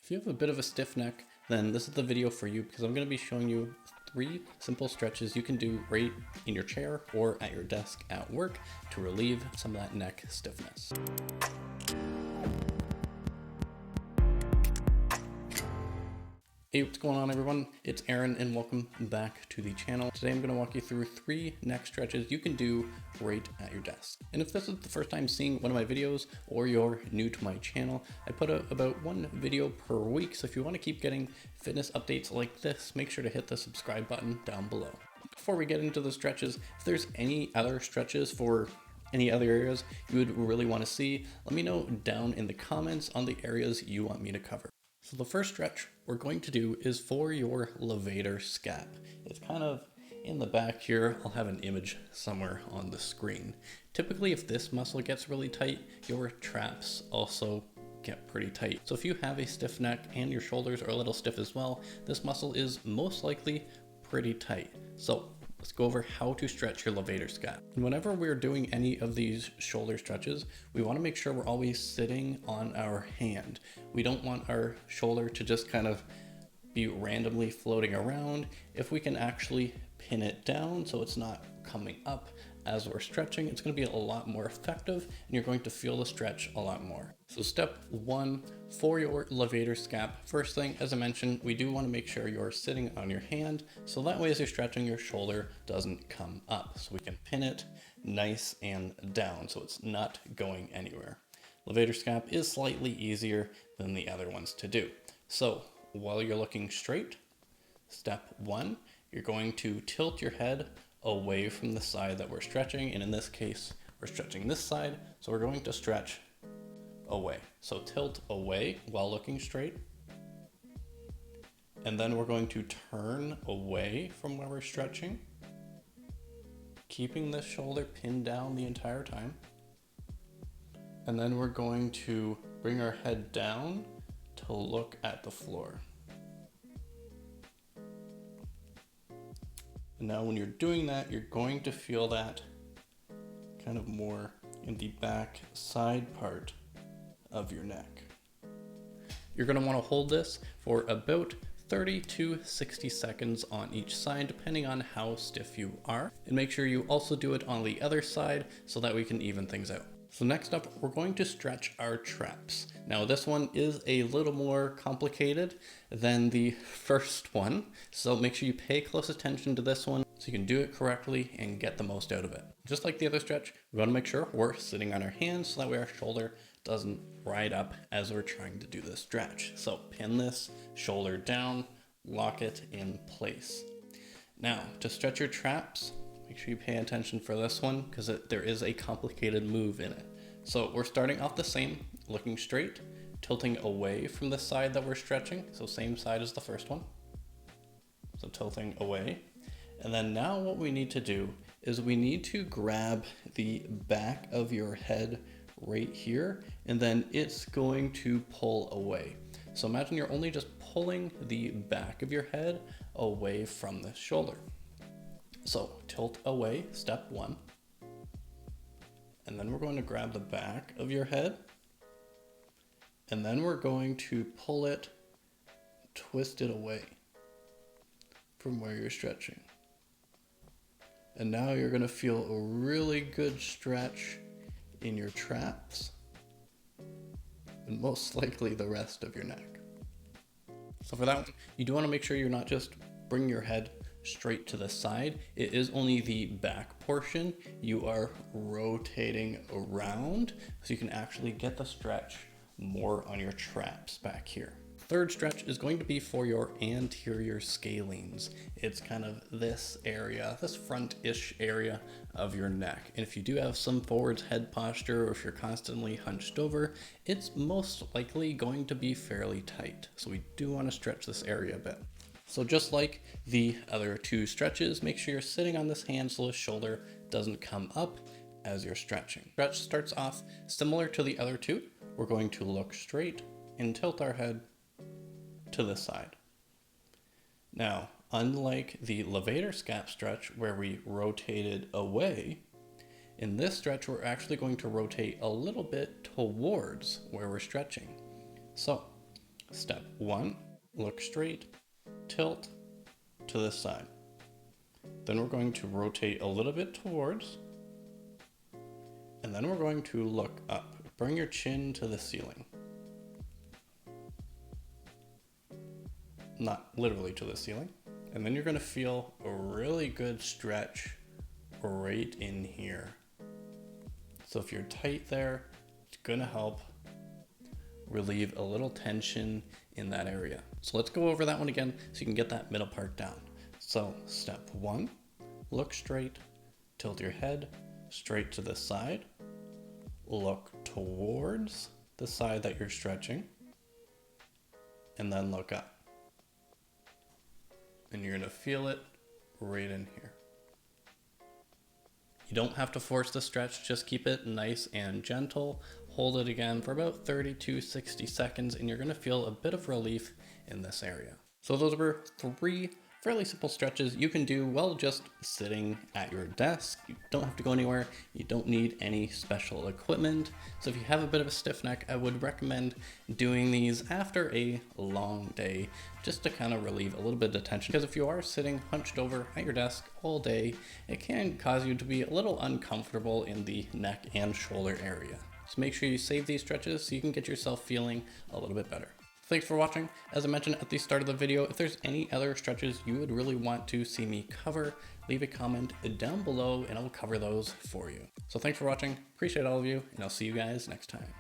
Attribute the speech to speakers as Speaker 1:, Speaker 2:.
Speaker 1: If you have a bit of a stiff neck, then this is the video for you because I'm going to be showing you 3 simple stretches you can do right in your chair or at your desk at work to relieve some of that neck stiffness. Hey, what's going on everyone? It's Aaron and welcome back to the channel. Today I'm going to walk you through 3 neck stretches you can do right at your desk. And if this is the first time seeing one of my videos or you're new to my channel, I put out about 1 video per week. So if you want to keep getting fitness updates like this, make sure to hit the subscribe button down below. Before we get into the stretches, if there's any other stretches for any other areas you would really want to see, let me know down in the comments on the areas you want me to cover. So the first stretch we're going to do is for your levator scap. It's kind of in the back here. I'll have an image somewhere on the screen. Typically, if this muscle gets really tight, your traps also get pretty tight. So if you have a stiff neck and your shoulders are a little stiff as well, this muscle is most likely pretty tight. So let's go over how to stretch your levator scap. And whenever we're doing any of these shoulder stretches, we want to make sure we're always sitting on our hand. We don't want our shoulder to just kind of be randomly floating around. If we can actually pin it down so it's not coming up as we're stretching, it's going to be a lot more effective and you're going to feel the stretch a lot more. So step 1 for your levator scap. First thing, as I mentioned, we do want to make sure you're sitting on your hand so that way as you're stretching, your shoulder doesn't come up. So we can pin it nice and down so it's not going anywhere. Levator scap is slightly easier than the other ones to do. So while you're looking straight, step 1, you're going to tilt your head away from the side that we're stretching. And in this case, we're stretching this side. So we're going to stretch away. So tilt away while looking straight. And then we're going to turn away from where we're stretching, keeping this shoulder pinned down the entire time. And then we're going to bring our head down to look at the floor. And now when you're doing that, you're going to feel that kind of more in the back side part of your neck. You're going to want to hold this for about 30 to 60 seconds on each side, depending on how stiff you are. And make sure you also do it on the other side so that we can even things out. So next up, we're going to stretch our traps. Now this one is a little more complicated than the first one. So make sure you pay close attention to this one so you can do it correctly and get the most out of it. Just like the other stretch, we want to make sure we're sitting on our hands so that way our shoulder doesn't ride up as we're trying to do this stretch. So pin this shoulder down, lock it in place. Now to stretch your traps, make sure you pay attention for this one because there is a complicated move in it. So we're starting off the same, looking straight, tilting away from the side that we're stretching. So same side as the first one. So tilting away. And then now what we need to do is we need to grab the back of your head right here, and then it's going to pull away. So imagine you're only just pulling the back of your head away from the shoulder. So tilt away, step 1. And then we're going to grab the back of your head. And then we're going to pull it, twist it away from where you're stretching. And now you're going to feel a really good stretch in your traps and most likely the rest of your neck. So for that one, you do want to make sure you're not just bringing your head straight to the side. It is only the back portion you are rotating around so you can actually get the stretch more on your traps back here. Third stretch is going to be for your anterior scalenes. It's kind of this area, this front-ish area of your neck. And if you do have some forwards head posture or if you're constantly hunched over, it's most likely going to be fairly tight. So we do want to stretch this area a bit. So just like the other 2 stretches, make sure you're sitting on this hand so the shoulder doesn't come up as you're stretching. Stretch starts off similar to the other 2. We're going to look straight and tilt our head to the side. Now, unlike the levator scap stretch where we rotated away, in this stretch we're actually going to rotate a little bit towards where we're stretching. So Step 1, look straight, tilt to this side. Then we're going to rotate a little bit towards, and then we're going to look up. Bring your chin to the ceiling. Not literally to the ceiling. And then you're going to feel a really good stretch right in here. So if you're tight there, it's going to help relieve a little tension in that area. So let's go over that one again so you can get that middle part down. So step 1, look straight, tilt your head straight to the side, look towards the side that you're stretching, and then look up. And you're gonna feel it right in here. You don't have to force the stretch, just keep it nice and gentle. Hold it again for about 30 to 60 seconds and you're gonna feel a bit of relief in this area. So those were 3 fairly simple stretches you can do while just sitting at your desk. You don't have to go anywhere. You don't need any special equipment. So if you have a bit of a stiff neck, I would recommend doing these after a long day just to kind of relieve a little bit of tension. Because if you are sitting hunched over at your desk all day, it can cause you to be a little uncomfortable in the neck and shoulder area. So make sure you save these stretches so you can get yourself feeling a little bit better. Thanks for watching. As I mentioned at the start of the video, if there's any other stretches you would really want to see me cover, leave a comment down below and I'll cover those for you. So thanks for watching. Appreciate all of you and I'll see you guys next time.